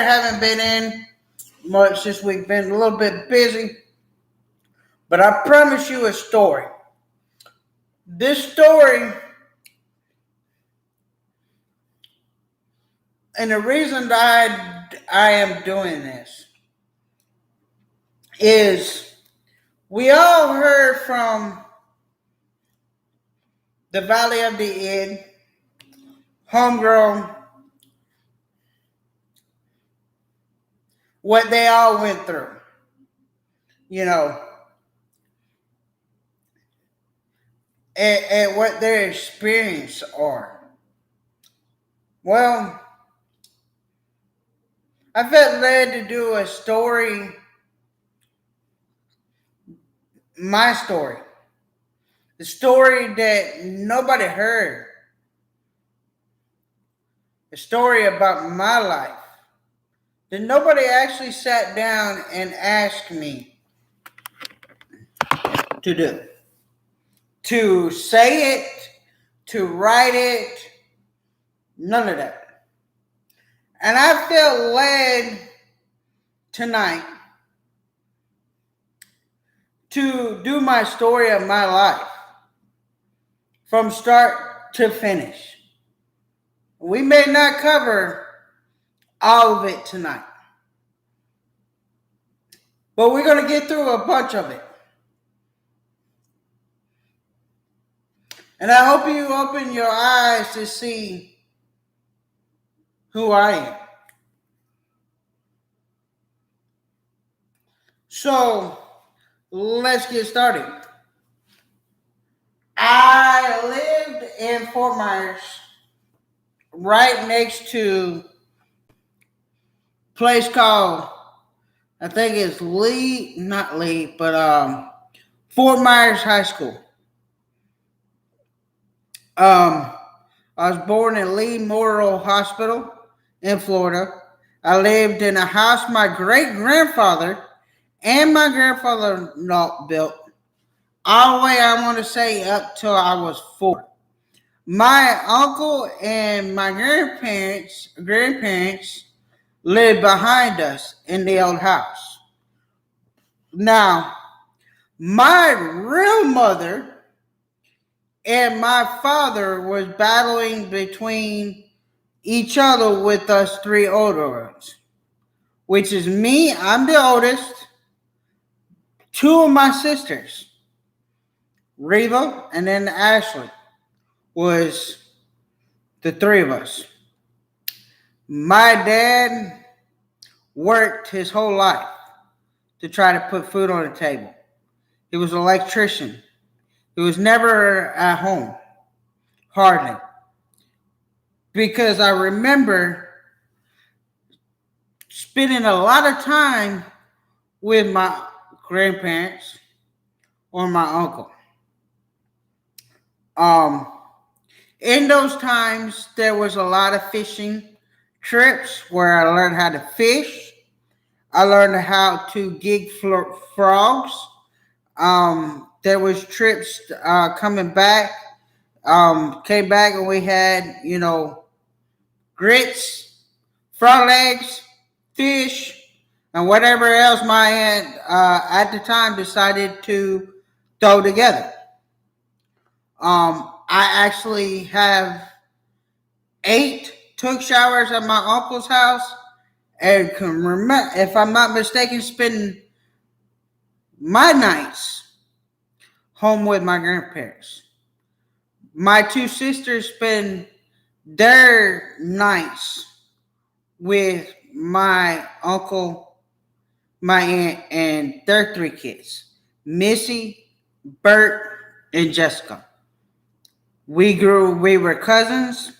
haven't been in much this week. Been a little bit busy. But I promise you a story. This story, and the reason that I am doing this is we all heard from the Valley of the Inn, Homegirl, what they all went through. You know, and what their experience are. Well, I felt led to do a story, my story, the story that nobody heard, a story about my life that nobody actually sat down and asked me to do, to say it, to write it, none of that. And I felt led tonight to do my story of my life from start to finish. We may not cover all of it tonight, but we're going to get through a bunch of it. And I hope you open your eyes to see who I am. So, let's get started. I lived in Fort Myers, right next to a place called, I think it's Fort Myers High School. I was born in Lee Memorial Hospital in Florida. I lived in a house my great-grandfather and my grandfather built, all the way, I want to say, up till I was 4. My uncle and my grandparents lived behind us in the old house. Now, my real mother and my father was battling between each other with us 3 older ones, which is me, I'm the oldest, 2 of my sisters, Reva and then Ashley, was the 3 of us. My dad worked his whole life to try to put food on the table. He was an electrician. He was never at home, hardly. Because I remember spending a lot of time with my grandparents or my uncle. In those times, there was a lot of fishing trips where I learned how to fish. I learned how to gig frogs. There was trips coming back. Came back and we had, grits, frog legs, fish, and whatever else my aunt at the time decided to throw together. I actually have 8 took showers at my uncle's house and can remember, if I'm not mistaken, spend my nights home with my grandparents. My 2 sisters spend their nights with my uncle, my aunt, and their 3 kids, Missy, Bert, and Jessica. We were cousins.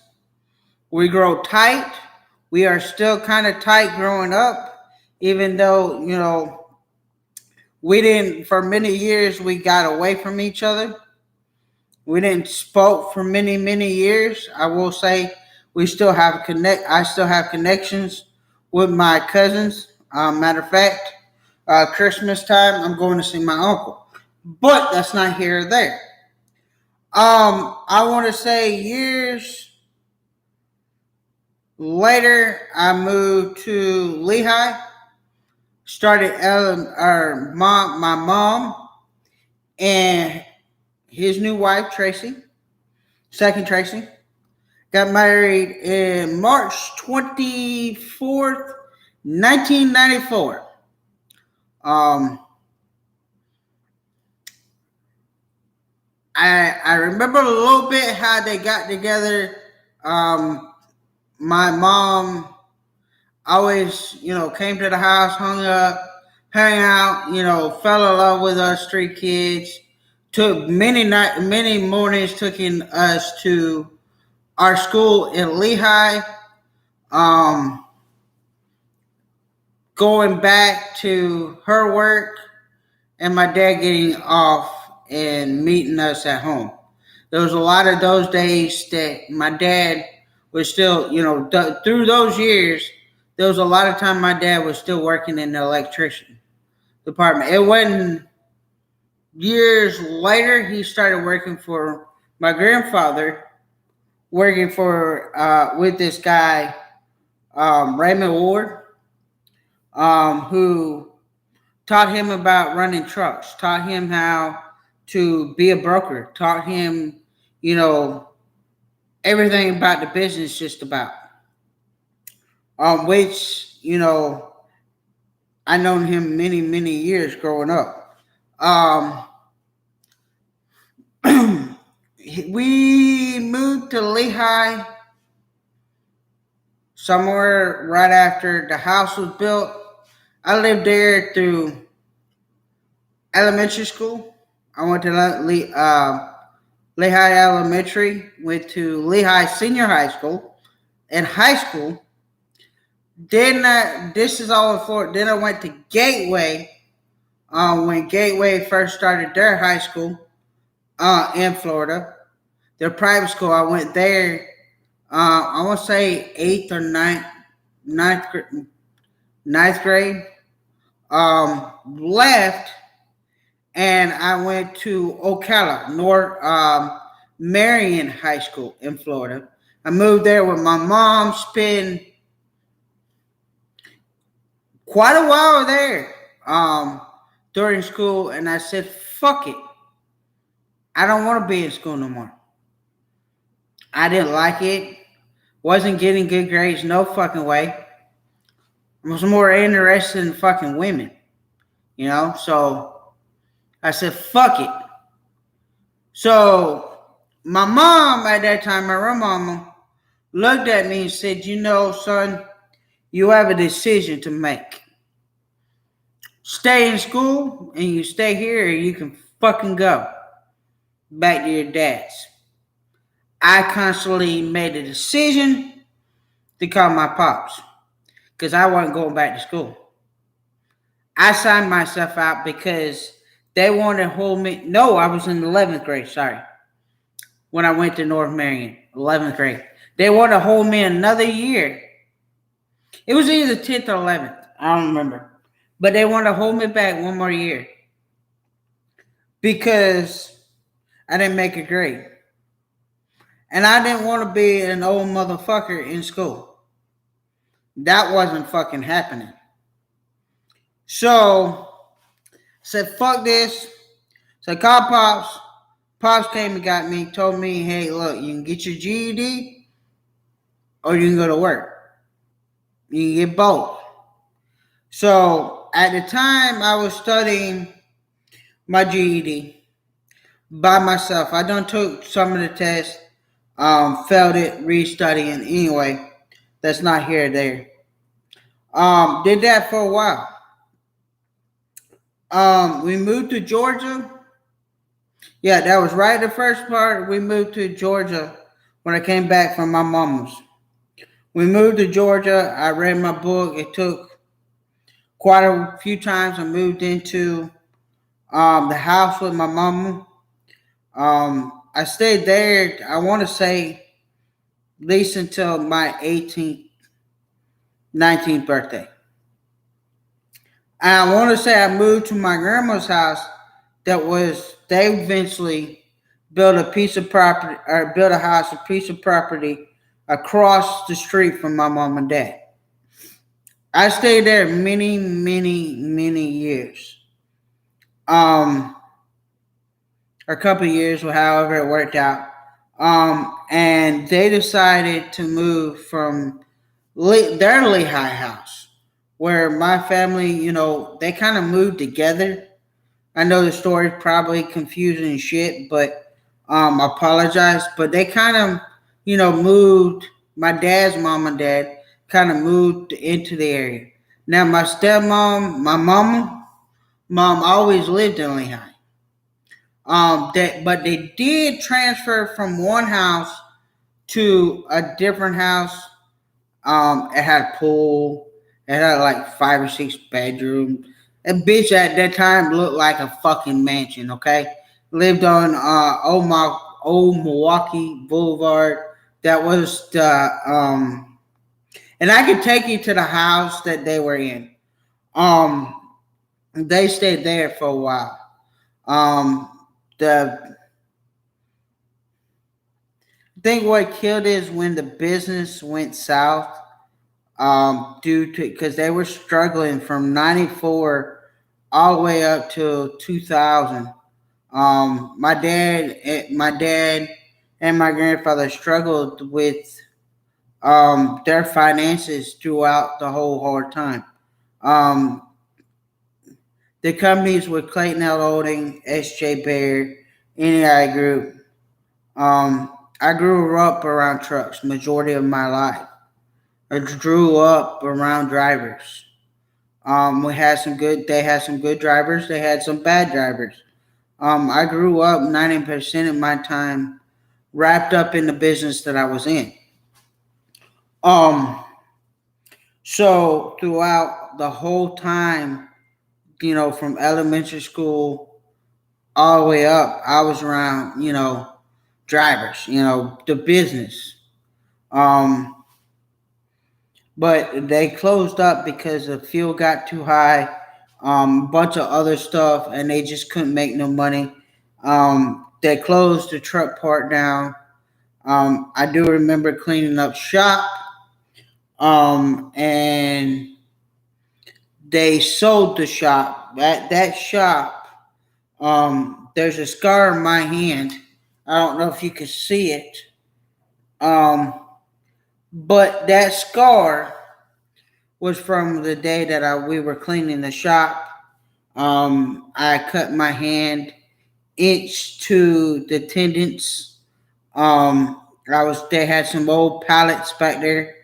We grew tight. We are still kind of tight growing up, even though, we didn't, for many years, we got away from each other. We didn't spoke for many, many years. I will say I still have connections with my cousins. Matter of fact, Christmas time, I'm going to see my uncle. But that's not here or there. I want to say years Later, I moved to Lehigh. Started my mom and his new wife Tracy, second Tracy, got married in March 24th, 1994. Um, I remember a little bit how they got together. My mom always, came to the house, hung up, hung out, fell in love with us three kids. Took many mornings, taking us to our school in Lehigh. Um, Going back to her work, and my dad getting off and meeting us at home. There was a lot of those days that my dad was still, through those years, there was a lot of time my dad was still working in the electrician department. It wasn't years later he started working for my grandfather, working for with this guy Raymond Ward, who taught him about running trucks, taught him how to be a broker, taught him, everything about the business, just about. Which, I known him many years growing up. We moved to Lehigh somewhere right after the house was built. I lived there through elementary school. I went to Lehigh Elementary, went to Lehigh Senior High School. In high school, this is all in Florida. Then I went to Gateway when Gateway first started their high school in Florida. Their private school, I went there, I want to say 8th or 9th grade. Left, and I went to Ocala, North Marion High School in Florida. I moved there with my mom, spent quite a while there during school, and I said, fuck it. I don't want to be in school no more. I didn't like it. Wasn't getting good grades, no fucking way. I was more interested in fucking women, so I said, fuck it. So my mom at that time, my real mama, looked at me and said, son, you have a decision to make. Stay in school and you stay here, or you can fucking go back to your dad's. I constantly made a decision to call my pops because I wasn't going back to school. I signed myself out because they wanted to hold me. No, I was in 11th grade, sorry. When I went to North Marion, 11th grade. They wanted to hold me another year. It was either 10th or 11th. I don't remember. But they wanted to hold me back one more year because I didn't make a grade. And I didn't want to be an old motherfucker in school. That wasn't fucking happening. So, said, fuck this. So I called Pops. Pops came and got me, told me, hey, look, you can get your GED or you can go to work. You can get both. So, at the time, I was studying my GED by myself. I done took some of the tests, failed it, restudying. Anyway, that's not here or there. Did that for a while. We moved to Georgia. Yeah, that was right the first part. We moved to Georgia when I came back from my mama's. We moved to Georgia. I read my book. It took quite a few times. I moved into the house with my mama. I stayed there, I want to say, at least until my 18th, 19th birthday. And I want to say I moved to my grandma's house. They eventually built a piece of property, or built a house, a piece of property across the street from my mom and dad. I stayed there many, many, many years. Um, a couple of years, or however it worked out. And they decided to move from their Lehigh house, where my family, they kind of moved together. I know the story's probably confusing as shit, but I apologize. But they kind of, moved. My dad's mom and dad kind of moved into the area. Now my stepmom, my mom always lived in Lehigh. But they did transfer from one house to a different house. It had a pool. It had like 5 or 6 bedrooms. That bitch at that time looked like a fucking mansion. Okay, lived on Old Milwaukee Boulevard. That was and I could take you to the house that they were in. They stayed there for a while. The I think what killed is when the business went south. Due to because they were struggling from '94 all the way up to 2000. My dad and my grandfather struggled with their finances throughout the whole hard time. Um, the companies were Clayton L. Holding, S.J. Baird, NEI Group. I grew up around trucks majority of my life. I grew up around drivers. We had some good. They had some good drivers. They had some bad drivers. I grew up 90% of my time wrapped up in the business that I was in. Um, so throughout the whole time, from elementary school all the way up, I was around, drivers, the business. Um, but they closed up because the fuel got too high, a bunch of other stuff, and they just couldn't make no money. They closed the truck part down. I do remember cleaning up shop, and they sold the shop. That shop, there's a scar on my hand. I don't know if you can see it, um, but that scar was from the day that we were cleaning the shop. I cut my hand inch to the tendons. They had some old pallets back there,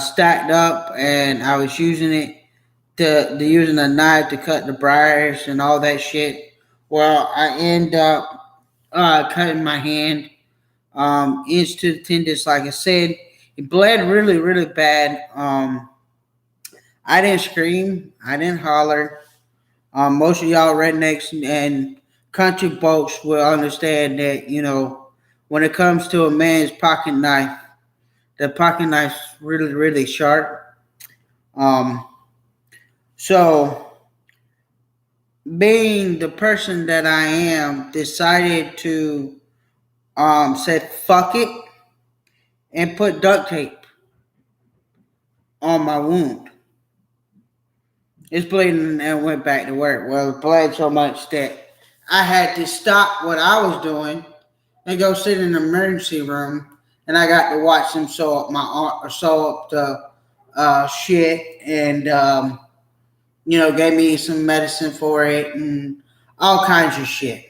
stacked up, and I was using it to using a knife to cut the briars and all that shit. Well, I end up cutting my hand inch to the tendons. Like I said, it bled really, really bad. I didn't scream. I didn't holler. Most of y'all rednecks and country folks will understand that, when it comes to a man's pocket knife, the pocket knife's really, really sharp. Um, so, being the person that I am, decided to say fuck it and put duct tape on my wound. It's bleeding and went back to work. Well, it bled so much that I had to stop what I was doing and go sit in the emergency room, and I got to watch them sew up my arm, or sew up the shit, and gave me some medicine for it and all kinds of shit.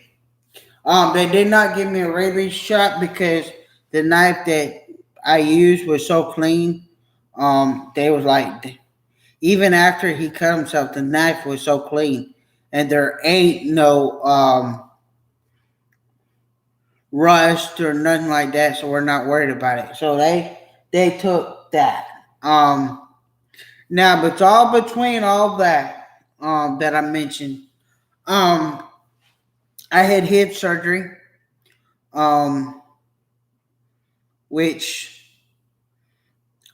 They did not give me a rabies shot because the knife that I used was so clean. They was like, even after he cut himself, the knife was so clean, and there ain't no rust or nothing like that, so we're not worried about it. So they took that. Now, but all between all that that I mentioned, I had hip surgery, which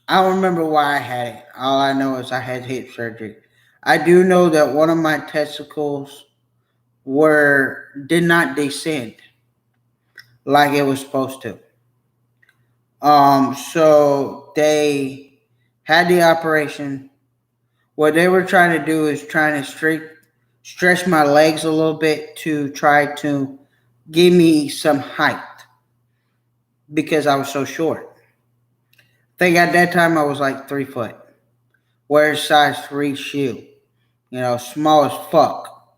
I don't remember why I had it. All I know is I had hip surgery. I do know that one of my testicles did not descend like it was supposed to. So they had the operation. What they were trying to do is trying to stretch my legs a little bit to try to give me some height because I was so short. I think at that time I was like 3 foot. Wears size 3 shoe. Small as fuck.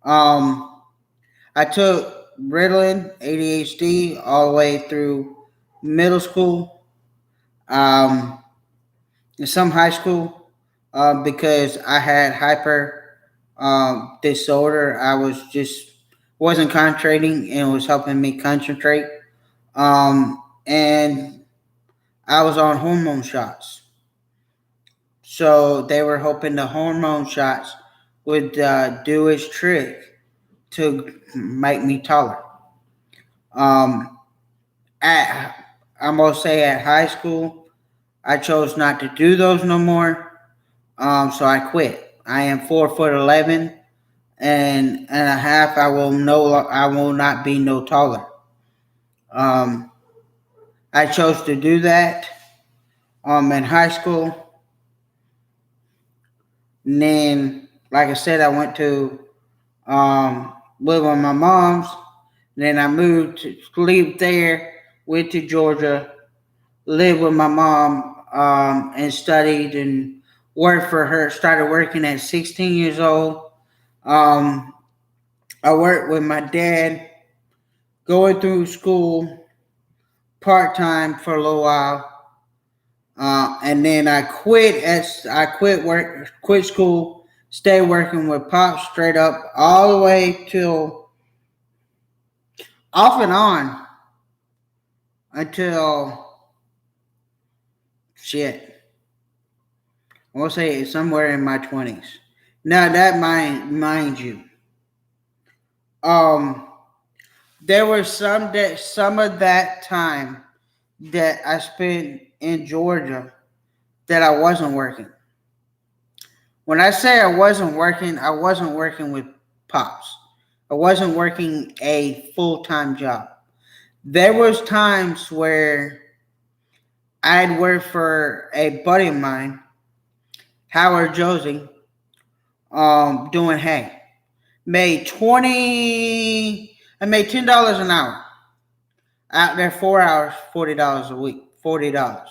I took Ritalin, ADHD, all the way through middle school, um, and some high school, because I had hyper disorder. I wasn't concentrating and it was helping me concentrate. And I was on hormone shots. So they were hoping the hormone shots would do its trick to make me taller. Um, at I'm gonna say at high school, I chose not to do those no more. So I quit. I am 4'11" and a half. I will not be no taller. Um, I chose to do that. In high school, and then, like I said, I went to live with my mom's. Then I moved to live there, went to Georgia, lived with my mom, and studied and worked for her. Started working at 16 years old. Um, I worked with my dad, going through school part time for a little while, and then quit school, stayed working with Pop straight up all the way till off and on until shit. I will say it's somewhere in my 20s. Now that mind you, um, there was some of that time that I spent in Georgia that I wasn't working. When I say I wasn't working with Pops. I wasn't working a full-time job. There was times where I'd work for a buddy of mine, Howard Josie, doing hay. I made $10 an hour. Out there 4 hours, $40 a week. $40.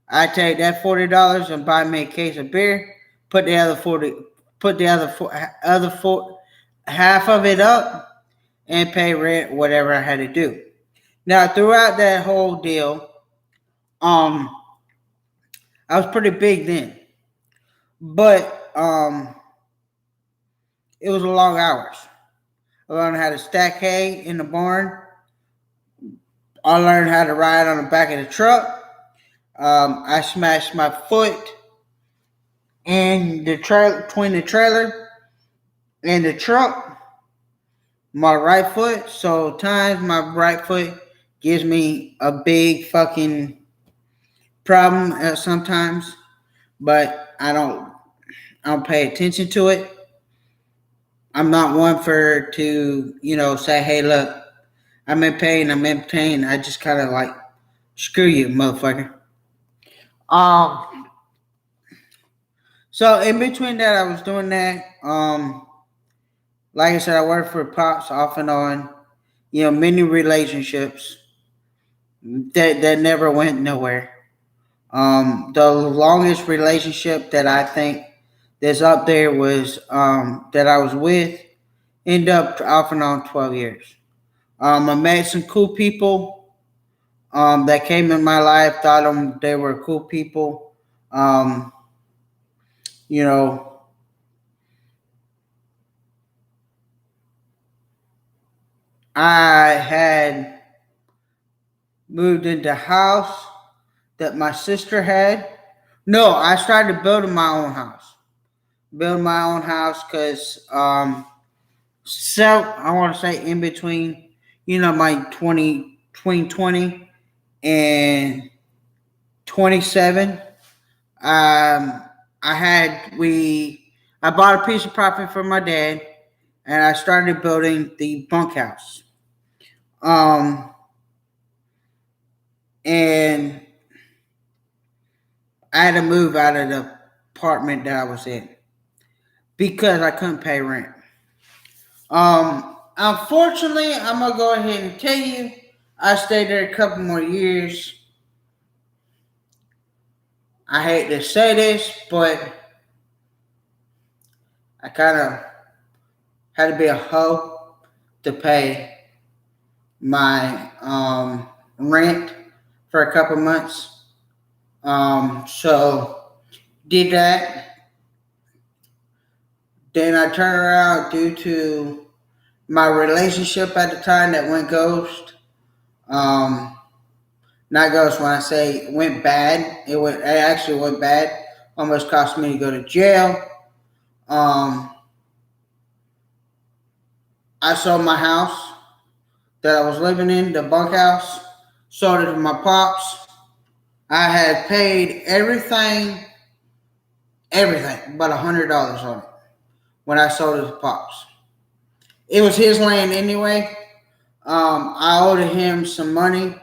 I take that $40 and buy me a case of beer, put the other 40 put the other four half of it up and pay rent, whatever I had to do. Now throughout that whole deal, um I was pretty big then. But it was long hours. I learned how to stack hay in the barn. I learned how to ride on the back of the truck. I smashed my foot in the between the trailer and the truck, my right foot. So times my right foot gives me a big fucking problem sometimes, but I don't pay attention to it. I'm not one for to say, hey, look, I'm in pain. I just kind of like, screw you, motherfucker. Um, so in between that, I was doing that. Like I said, I worked for Pops off and on. Many relationships that never went nowhere. The longest relationship that I think that's up there was that I was with. Ended up off and on 12 years. I met some cool people that came in my life. Thought they were cool people. Um, you know, I had moved into a house that my sister had. No, I started building my own house. Build my own house because I want to say in between, my 20 and 27. I bought a piece of property from my dad, and I started building the bunkhouse. Um, and I had to move out of the apartment that I was in because I couldn't pay rent. Unfortunately, I'm gonna go ahead and tell you, I stayed there a couple more years. I hate to say this, but I kind of had to be a hoe to pay my rent for a couple months. So did that. Then I turned around due to my relationship at the time that went ghost. Um, Not ghost when I say it went bad. It actually went bad. Almost cost me to go to jail. Um, I sold my house that I was living in, the bunkhouse. Sold it to my pops. I had paid everything, but $100 on it when I sold it to pops. It was his land anyway. I owed him some money,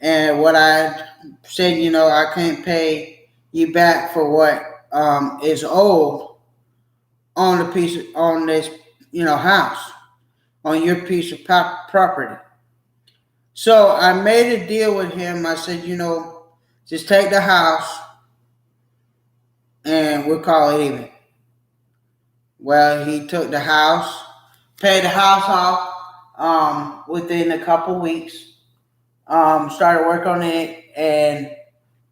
and what I said, I can't pay you back for what is owed on this, house, on your piece of property. So I made a deal with him. I said, just take the house and we'll call it even. Well, he took the house, paid the house off within a couple weeks. Started work on it, and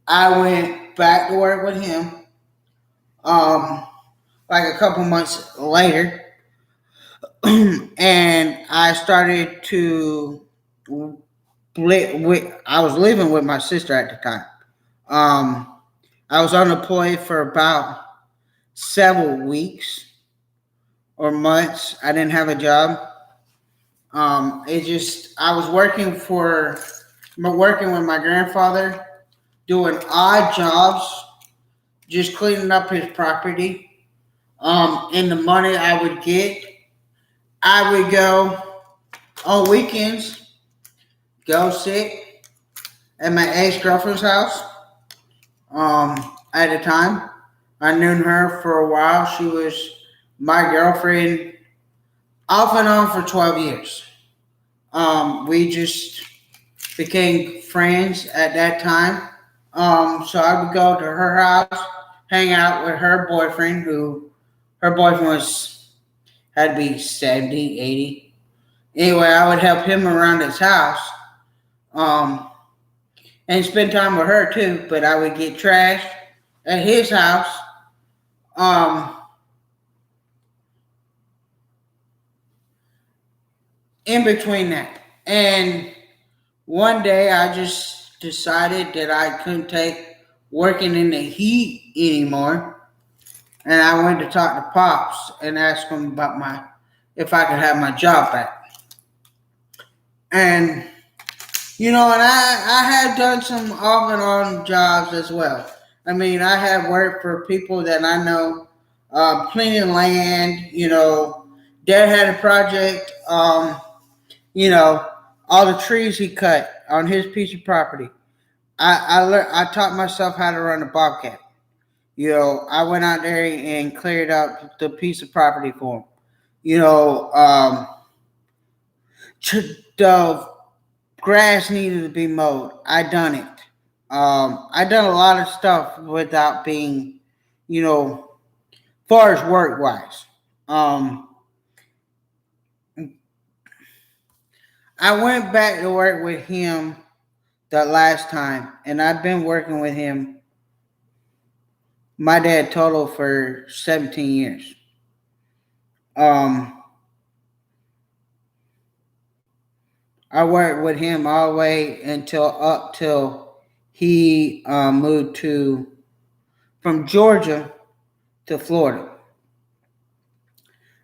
I went back to work with him. Like a couple months later, and I started to I was living with my sister at the time. I was unemployed for about several weeks or months. I didn't have a job. I was working with my grandfather, doing odd jobs, just cleaning up his property. And the money I would get, I would go on weekends, go sit at my ex-girlfriend's house. At the time, I knew her for a while. She was my girlfriend off and on for 12 years. We just became friends at that time. So I would go to her house, hang out with her boyfriend, her boyfriend had to be 70, 80. Anyway, I would help him around his house, and spend time with her too, but I would get trashed at his house. Um, in between that. And one day I just decided that I couldn't take working in the heat anymore. And I went to talk to Pops and ask him about if I could have my job back. And and I had done some off and on jobs as well. I mean, I have worked for people that I know, cleaning land. Dad had a project. All the trees he cut on his piece of property. I taught myself how to run a bobcat. I went out there and cleared out the piece of property for him. The grass needed to be mowed. I done it. I done a lot of stuff without being, far as work wise. I went back to work with him the last time, and I've been working with him, my dad, total for 17 years. I worked with him all the way up till he moved from Georgia to Florida.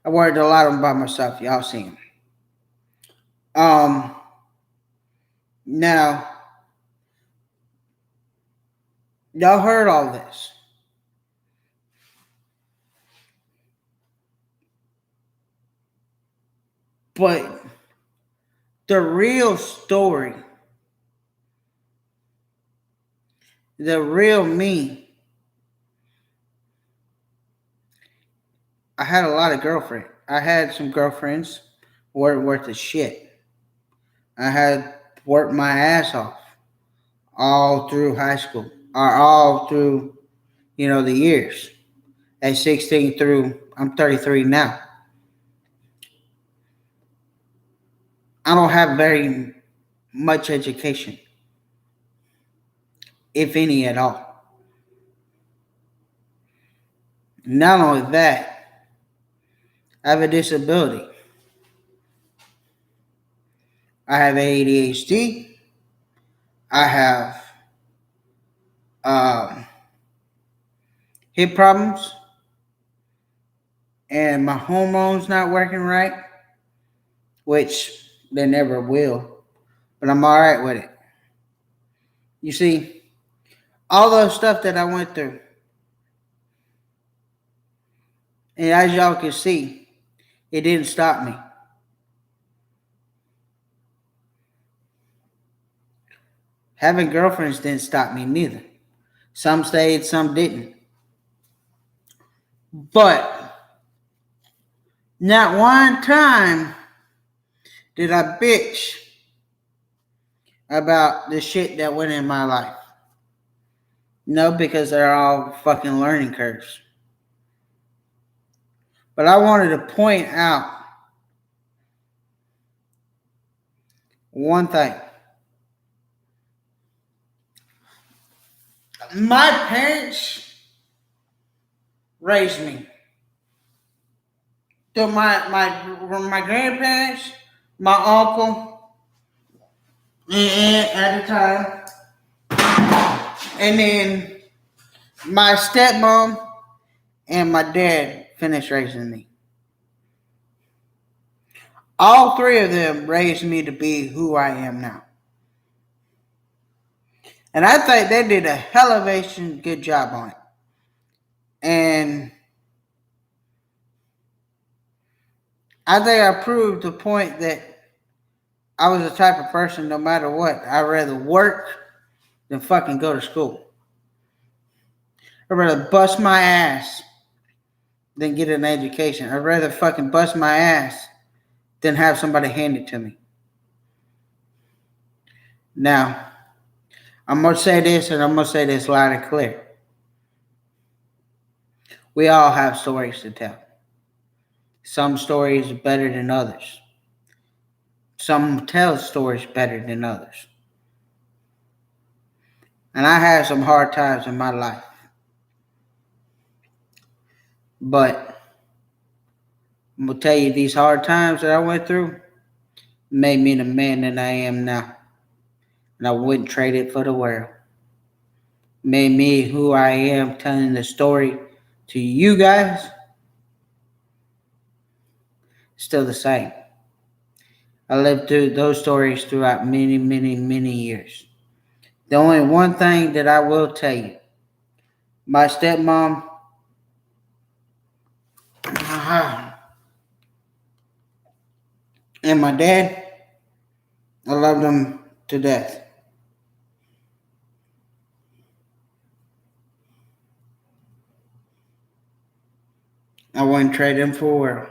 I worked a lot of them by myself. Y'all seen him. Now, y'all heard all this. But the real story the real me, I had a lot of girlfriends. I had some girlfriends weren't worth a shit. I had worked my ass off all through high school, or all through, the years. At 16 through, I'm 33 now. I don't have very much education, if any at all. Not only that, I have a disability. I have ADHD. I have um, hip problems, and my hormones not working right, which they never will. But I'm all right with it. You see, all those stuff that I went through, and as y'all can see, it didn't stop me. Having girlfriends didn't stop me neither. Some stayed, some didn't. But not one time did I bitch about the shit that went in my life. No, because they're all fucking learning curves. But I wanted to point out one thing. My parents raised me. So my grandparents, my uncle, and aunt at the time, and then my stepmom and my dad finished raising me. All three of them raised me to be who I am now. And I think they did a hell of a good job on it. And I think I proved the point that I was the type of person, no matter what, I'd rather work than fucking go to school. I'd rather bust my ass than get an education. I'd rather fucking bust my ass than have somebody hand it to me. Now, I'm going to say this, and I'm going to say this loud and clear. We all have stories to tell. Some stories are better than others. Some tell stories better than others. And I had some hard times in my life. But I'm going to tell you, these hard times that I went through made me the man that I am now. And I wouldn't trade it for the world. Made me who I am, telling the story to you guys, still the same. I lived through those stories throughout many, many, many years. The only one thing that I will tell you, my stepmom, and my dad, I loved them to death. I wouldn't trade them for a world.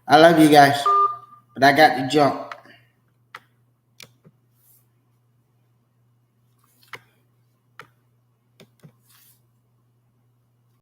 I love you guys, but I got to jump.